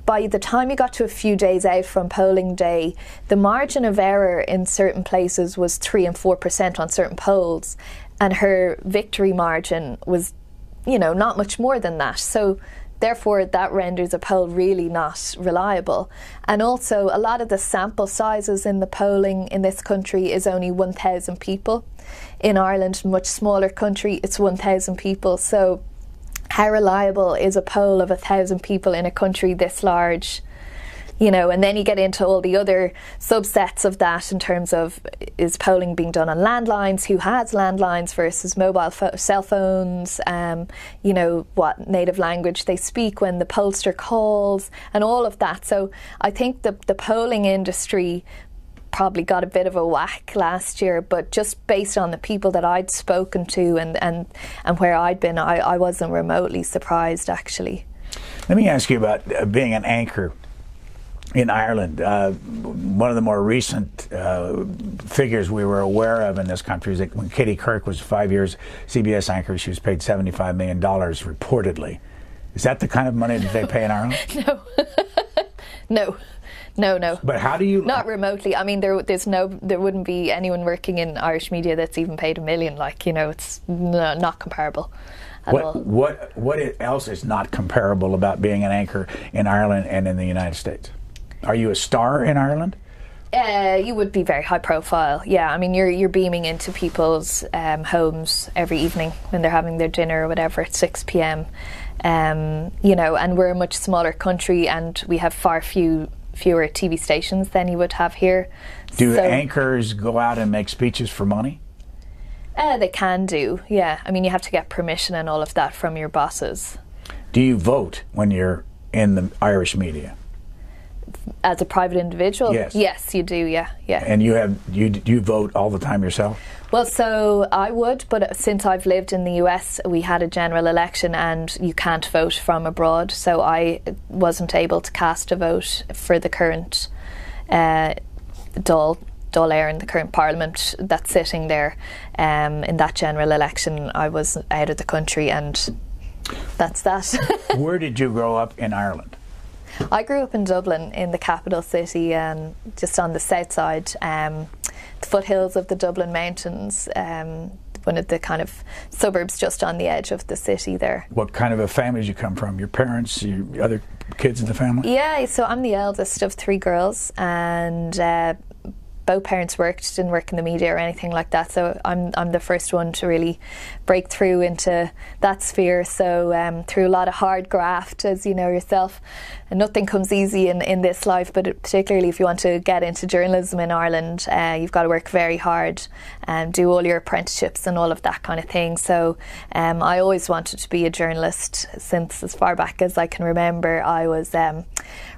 by the time you got to a few days out from polling day, the margin of error in certain places was 3 and 4% on certain polls, and her victory margin was, not much more than that. So therefore, that renders a poll really not reliable. And also, a lot of the sample sizes in the polling in this country is only 1,000 people. In Ireland, a much smaller country, it's 1,000 people. So how reliable is a poll of 1,000 people in a country this large? And then you get into all the other subsets of that in terms of, is polling being done on landlines, who has landlines versus mobile cell phones, what native language they speak when the pollster calls, and all of that. So I think the polling industry probably got a bit of a whack last year, but just based on the people that I'd spoken to and where I'd been, I wasn't remotely surprised, actually. Let me ask you about being an anchor in Ireland. One of the more recent figures we were aware of in this country is that when Katie Couric was 5 years CBS anchor, she was paid $75 million reportedly. Is that the kind of money that they pay in Ireland? No. But how do you... Not remotely. I mean, there wouldn't be anyone working in Irish media that's even paid $1 million. It's not comparable at all. What else is not comparable about being an anchor in Ireland and in the United States? Are you a star in Ireland? You would be very high profile. Yeah, I mean, you're beaming into people's homes every evening when they're having their dinner or whatever at 6 p.m. You know, and we're a much smaller country, and we have far fewer TV stations than you would have here. Do anchors go out and make speeches for money? They can do, yeah. I mean, you have to get permission and all of that from your bosses. Do you vote when you're in the Irish media? As a private individual? Yes. Yes, you do, yeah. And you vote all the time yourself? Well, so I would, but since I've lived in the US, we had a general election and you can't vote from abroad, so I wasn't able to cast a vote for the current Dáil Éireann, in the current parliament that's sitting there. In that general election, I was out of the country, and that's that. Where did you grow up in Ireland? I grew up in Dublin, in the capital city, just on the south side, the foothills of the Dublin Mountains, one of the kind of suburbs just on the edge of the city there. What kind of a family did you come from? Your parents, your other kids in the family? Yeah, so I'm the eldest of 3 girls, and both parents worked, didn't work in the media or anything like that, so I'm the first one to really break through into that sphere. So through a lot of hard graft, as you know yourself, and nothing comes easy in this life, but particularly if you want to get into journalism in Ireland, you've got to work very hard and do all your apprenticeships and all of that kind of thing. So I always wanted to be a journalist since as far back as I can remember. I was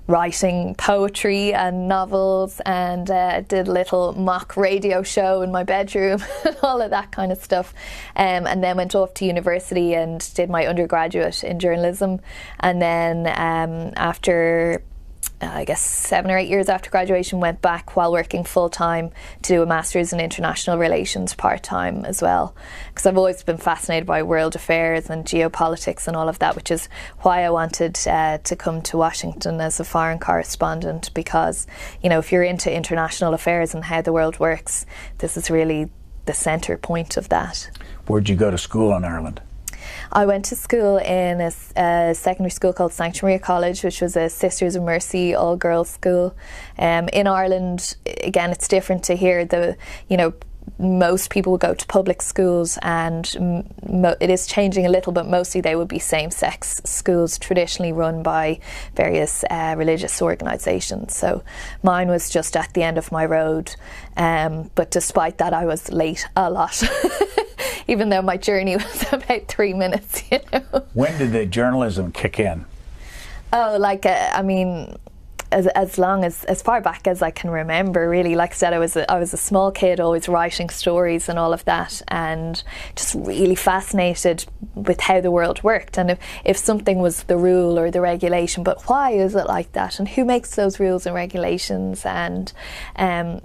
writing poetry and novels, and did a little mock radio show in my bedroom and all of that kind of stuff, and then went off to university and did my undergraduate in journalism, and then after I guess 7 or 8 years after graduation, went back while working full-time to do a Master's in International Relations part-time as well, because I've always been fascinated by world affairs and geopolitics and all of that, which is why I wanted to come to Washington as a foreign correspondent, because, you know, if you're into international affairs and how the world works, this is really the centre point of that. Where'd you go to school in Ireland? I went to school in a secondary school called Sancta Maria College, which was a Sisters of Mercy all-girls school. In Ireland, again, it's different to here. Most people would go to public schools, and it is changing a little, but mostly they would be same-sex schools traditionally run by various religious organisations. So mine was just at the end of my road, but despite that I was late a lot. Even though my journey was about 3 minutes, you know. When did the journalism kick in? Oh, I mean, as far back as I can remember, really. Like I said, I was a small kid, always writing stories and all of that, and just really fascinated with how the world worked, and if something was the rule or the regulation, but why is it like that, and who makes those rules and regulations, and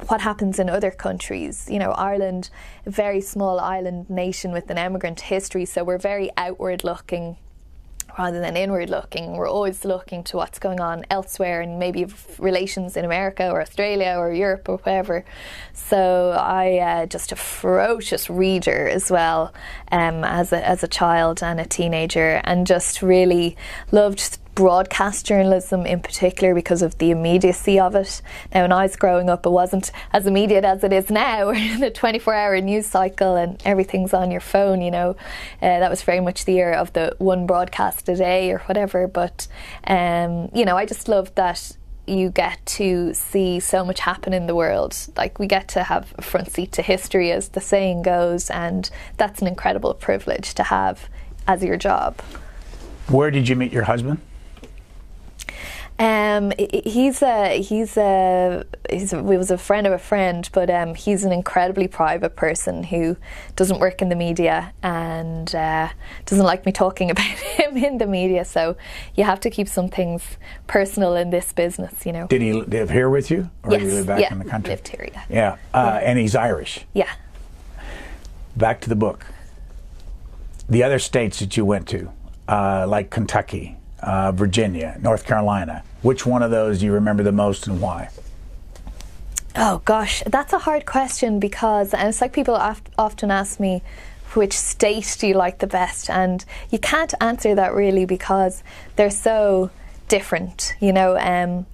what happens in other countries. You know, Ireland, a very small island nation with an emigrant history, so we're very outward looking rather than inward looking. We're always looking to what's going on elsewhere, and maybe relations in America or Australia or Europe or whatever. So I just a ferocious reader as well, as a child and a teenager, and just really loved broadcast journalism in particular because of the immediacy of it. Now, when I was growing up, it wasn't as immediate as it is now. The 24-hour news cycle and everything's on your phone, you know. That was very much the era of the one broadcast a day or whatever. But, you know, I just love that you get to see so much happen in the world. Like, we get to have a front seat to history, as the saying goes, and that's an incredible privilege to have as your job. Where did you meet your husband? He was a friend of a friend, but he's an incredibly private person who doesn't work in the media and doesn't like me talking about him in the media. So you have to keep some things personal in this business, you know. Did he live here with you, or yes, did he live back in the country? Lived here, yeah. Yeah, and he's Irish. Yeah. Back to the book. The other states that you went to, like Kentucky, Virginia, North Carolina. Which one of those do you remember the most, and why? Oh gosh, that's a hard question, because, and it's like people often ask me, which state do you like the best? And you can't answer that really, because they're so different, you know.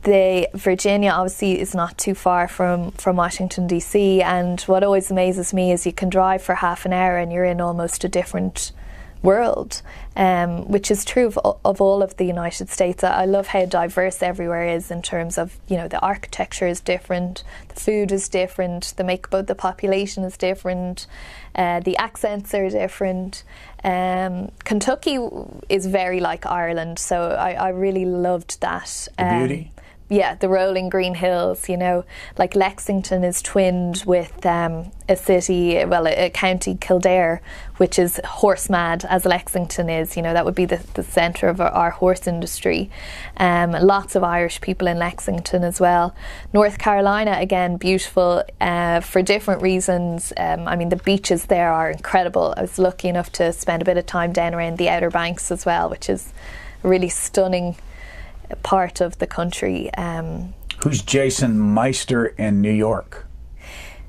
Virginia obviously is not too far from Washington DC, and what always amazes me is you can drive for half an hour and you're in almost a different world, which is true of all of the United States. I love how diverse everywhere is in terms of, you know, the architecture is different, the food is different, the makeup of the population is different, the accents are different. Kentucky is very like Ireland, so I really loved that. The beauty? Yeah, the rolling green hills, you know, like Lexington is twinned with a city, well, a county, Kildare, which is horse mad as Lexington is. You know, that would be the centre of our horse industry. Lots of Irish people in Lexington as well. North Carolina, again, beautiful for different reasons. I mean, the beaches there are incredible. I was lucky enough to spend a bit of time down around the Outer Banks as well, which is a really stunning part of the country. Who's Jason Meister in New York?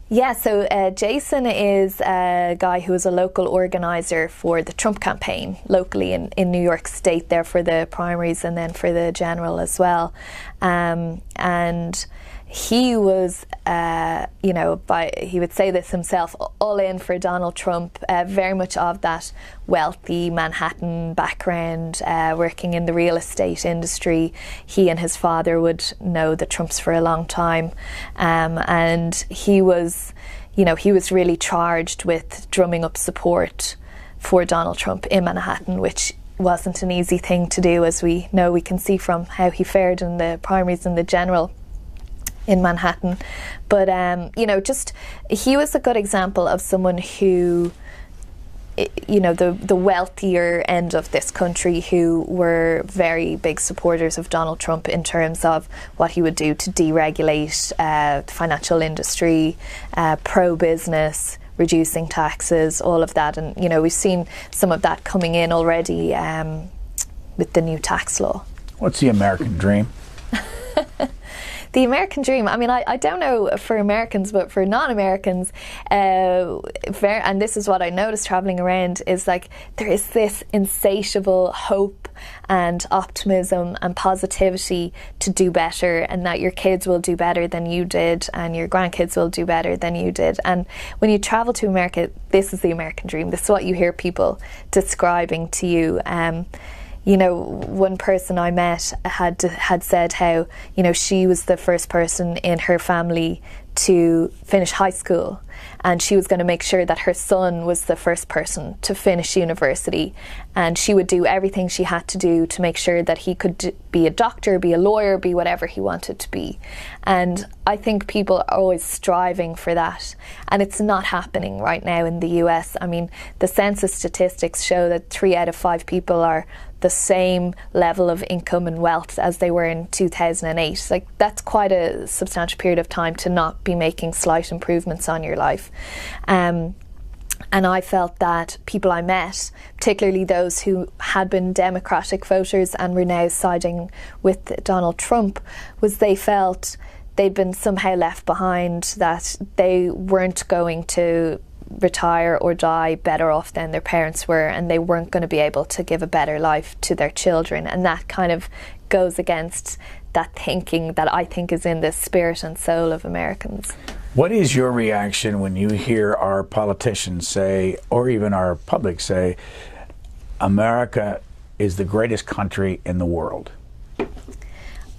Yeah, so Jason is a guy who is a local organizer for the Trump campaign locally in New York State, there for the primaries and then for the general as well. And he was, you know, he would say this himself, all in for Donald Trump, very much of that wealthy Manhattan background, working in the real estate industry. He and his father would know the Trumps for a long time. And he was, you know, he was really charged with drumming up support for Donald Trump in Manhattan, which wasn't an easy thing to do, as we know, we can see from how he fared in the primaries and the general in Manhattan. But you know, just he was a good example of someone who, you know, the wealthier end of this country, who were very big supporters of Donald Trump in terms of what he would do to deregulate the financial industry, pro-business, reducing taxes, all of that. And you know, we've seen some of that coming in already with the new tax law. What's the American dream? The American dream, I mean, I don't know for Americans, but for non-Americans, and this is what I noticed travelling around, is like there is this insatiable hope and optimism and positivity to do better, and that your kids will do better than you did and your grandkids will do better than you did. And when you travel to America, this is the American dream. This is what you hear people describing to you. You know, one person I met had said how, you know, she was the first person in her family to finish high school, and she was going to make sure that her son was the first person to finish university, and she would do everything she had to do to make sure that he could be a doctor, be a lawyer, be whatever he wanted to be. And I think people are always striving for that, and it's not happening right now in the US. I mean, the census statistics show that 3 out of 5 people are the same level of income and wealth as they were in 2008. Like, that's quite a substantial period of time to not be making slight improvements on your life. And I felt that people I met, particularly those who had been Democratic voters and were now siding with Donald Trump, was they felt they'd been somehow left behind, that they weren't going to retire or die better off than their parents were, and they weren't going to be able to give a better life to their children. And that kind of goes against that thinking that I think is in the spirit and soul of Americans. What is your reaction when you hear our politicians say, or even our public say, America is the greatest country in the world?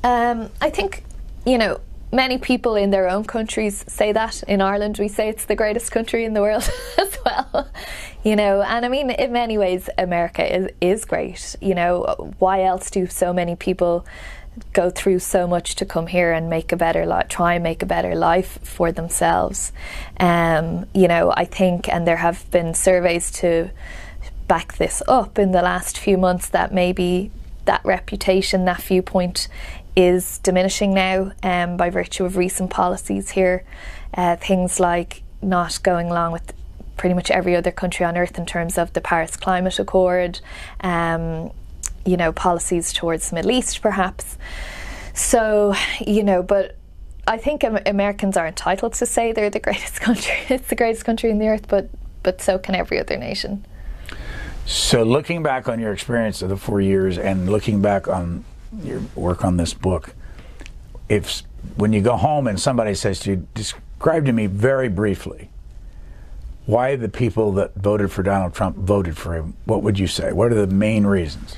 I think, you know, many people in their own countries say that. In Ireland, we say it's the greatest country in the world as well. You know, and I mean, in many ways, America is great. You know, why else do so many people go through so much to come here and make a better life, try and make a better life for themselves? You know, I think, and there have been surveys to back this up in the last few months, that maybe that reputation, that viewpoint is diminishing now by virtue of recent policies here. Things like not going along with pretty much every other country on earth in terms of the Paris Climate Accord, you know, policies towards the Middle East perhaps. So, you know, but I think Americans are entitled to say they're the greatest country. It's the greatest country in the earth, but so can every other nation. So looking back on your experience of the 4 years and looking back on your work on this book, if when you go home and somebody says to you, describe to me very briefly why the people that voted for Donald Trump voted for him, what would you say? What are the main reasons?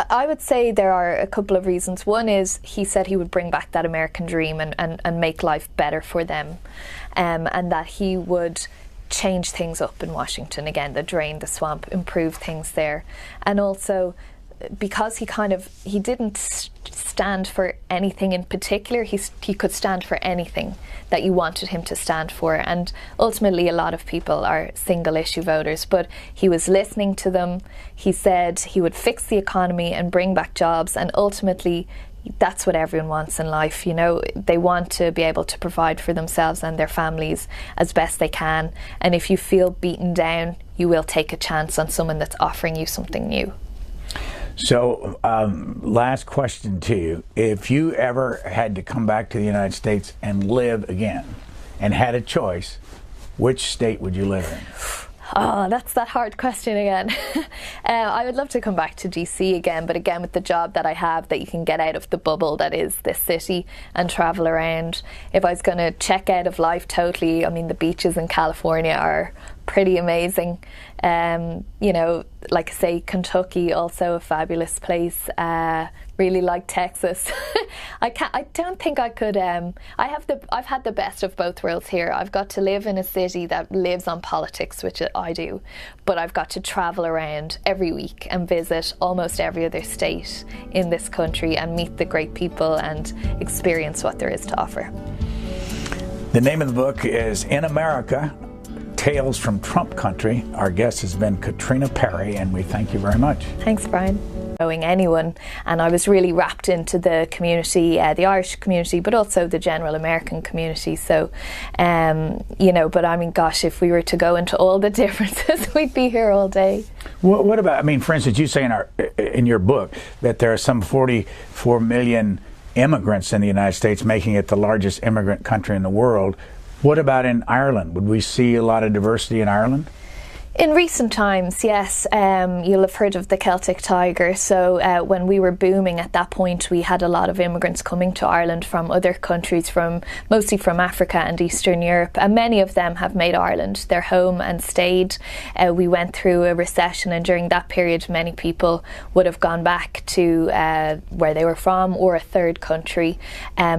I would say there are a couple of reasons. One is he said he would bring back that American dream and make life better for them, and that he would change things up in Washington again, the drain, the swamp, improve things there. And also because he didn't stand for anything in particular, he could stand for anything that you wanted him to stand for. And ultimately a lot of people are single issue voters, but he was listening to them. He said he would fix the economy and bring back jobs, and ultimately that's what everyone wants in life. You know, they want to be able to provide for themselves and their families as best they can, and if you feel beaten down, you will take a chance on someone that's offering you something new. So, last question to you. If you ever had to come back to the United States and live again and had a choice, which state would you live in? Oh, that's that hard question again. I would love to come back to DC again, but again with the job that I have, that you can get out of the bubble that is this city and travel around. If I was going to check out of life totally, I mean, the beaches in California are pretty amazing. You know, like I say, Kentucky, also a fabulous place. Really like Texas. I don't think I could. I've had the best of both worlds here. I've got to live in a city that lives on politics, which I do, but I've got to travel around every week and visit almost every other state in this country and meet the great people and experience what there is to offer. The name of the book is In America, Tales from Trump Country. Our guest has been Katrina Perry, and we thank you very much. Thanks, Brian. Knowing anyone, and I was really wrapped into the community, the Irish community, but also the general American community. So, you know, but I mean, gosh, if we were to go into all the differences, we'd be here all day. What about, I mean, for instance, you say in your book that there are some 44 million immigrants in the United States, making it the largest immigrant country in the world. What about in Ireland? Would we see a lot of diversity in Ireland? In recent times, yes. You'll have heard of the Celtic Tiger. So when we were booming at that point, we had a lot of immigrants coming to Ireland from other countries, mostly from Africa and Eastern Europe. And many of them have made Ireland their home and stayed. We went through a recession, and during that period, many people would have gone back to where they were from or a third country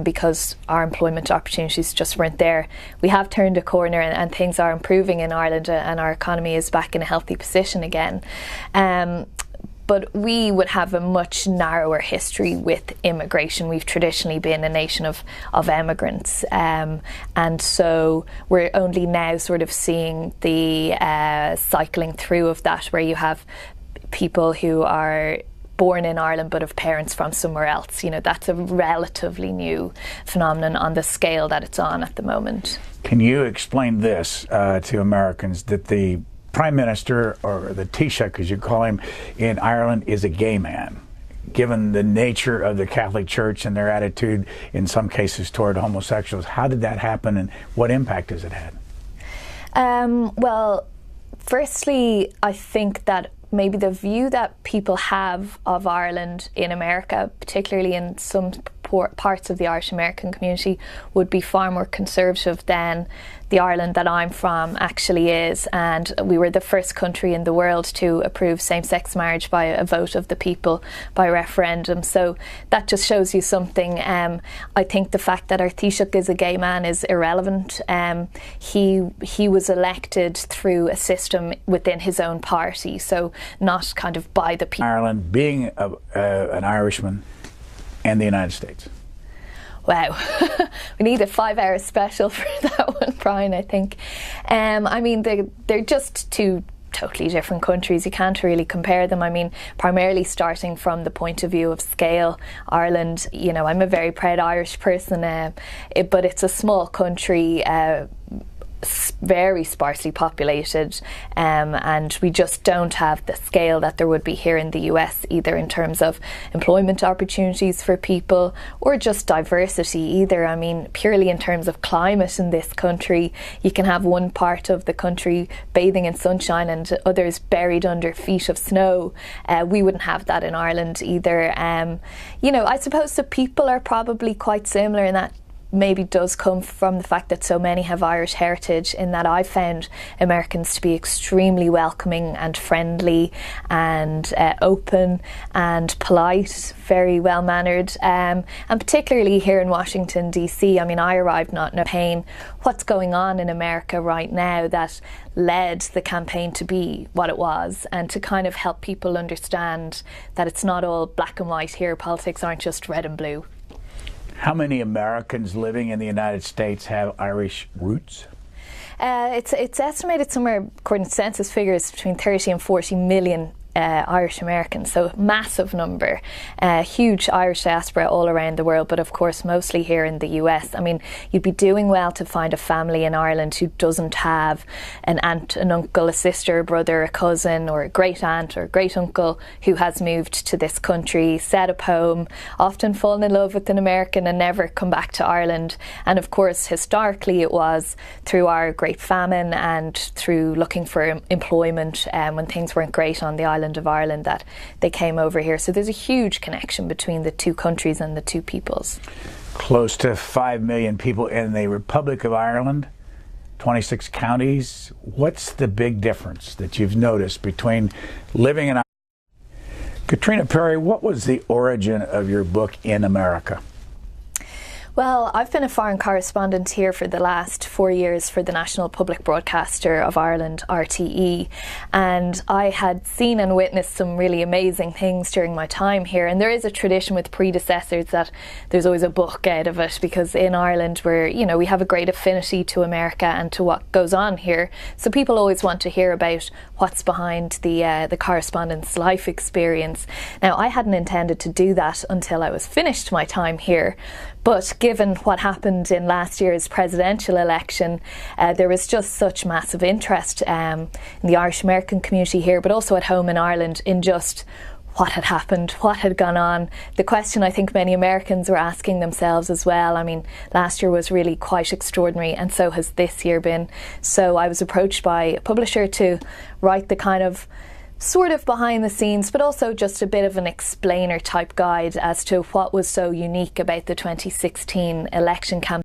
because our employment opportunities just weren't there. We have turned a corner, and things are improving in Ireland, and our economy is back in a healthy position again. But we would have a much narrower history with immigration. We've traditionally been a nation of immigrants, and so we're only now sort of seeing the cycling through of that, where you have people who are born in Ireland but have parents from somewhere else. You know, that's a relatively new phenomenon on the scale that it's on at the moment. Can you explain this to Americans, that the Prime Minister, or the Taoiseach as you call him, in Ireland is a gay man, given the nature of the Catholic Church and their attitude in some cases toward homosexuals? How did that happen, and what impact has it had? Well, firstly, I think that maybe the view that people have of Ireland in America, particularly in some parts of the Irish American community, would be far more conservative than the Ireland that I'm from actually is. And we were the first country in the world to approve same-sex marriage by a vote of the people, by referendum. So that just shows you something. I think the fact that our Taoiseach is a gay man is irrelevant. He was elected through a system within his own party, so not kind of by the people. Ireland, being an Irishman, and the United States. Wow, we need a 5-hour special for that one, Brian, I think. I mean, they're just two totally different countries. You can't really compare them. I mean, primarily starting from the point of view of scale, Ireland, you know, I'm a very proud Irish person, but it's a small country, very sparsely populated, and we just don't have the scale that there would be here in the US, either in terms of employment opportunities for people or just diversity either. I mean, purely in terms of climate in this country, you can have one part of the country bathing in sunshine and others buried under feet of snow. We wouldn't have that in Ireland either. You know, I suppose the people are probably quite similar, in that maybe does come from the fact that so many have Irish heritage, in that I've found Americans to be extremely welcoming and friendly and open and polite, very well mannered, and particularly here in Washington DC. I mean, I arrived not knowing what's going on in America right now that led the campaign to be what it was, and to kind of help people understand that it's not all black and white here. Politics aren't just red and blue. How many Americans living in the United States have Irish roots? It's estimated somewhere, according to census figures, between 30 and 40 million Irish Americans, so massive number, huge Irish diaspora all around the world, but of course mostly here in the US. I mean, you'd be doing well to find a family in Ireland who doesn't have an aunt, an uncle, a sister, a brother, a cousin, or a great aunt or a great uncle who has moved to this country, set up home, often fallen in love with an American and never come back to Ireland. And of course, historically, it was through our Great Famine and through looking for employment when things weren't great on the island of Ireland that they came over here. So there's a huge connection between the two countries and the two peoples. Close to 5 million people in the Republic of Ireland, 26 counties. What's the big difference that you've noticed between living in Ireland? Katrina Perry, what was the origin of your book In America? Well, I've been a foreign correspondent here for the last 4 years for the National Public Broadcaster of Ireland, RTE, and I had seen and witnessed some really amazing things during my time here. And there is a tradition with predecessors that there's always a book out of it, because in Ireland we have a great affinity to America and to what goes on here. So people always want to hear about what's behind the correspondent's life experience. Now, I hadn't intended to do that until I was finished my time here. But given what happened in last year's presidential election, there was just such massive interest in the Irish American community here, but also at home in Ireland, in just what had happened, what had gone on. The question I think many Americans were asking themselves as well. I mean, last year was really quite extraordinary, and so has this year been. So I was approached by a publisher to write the kind of sort of behind the scenes, but also just a bit of an explainer type guide as to what was so unique about the 2016 election campaign.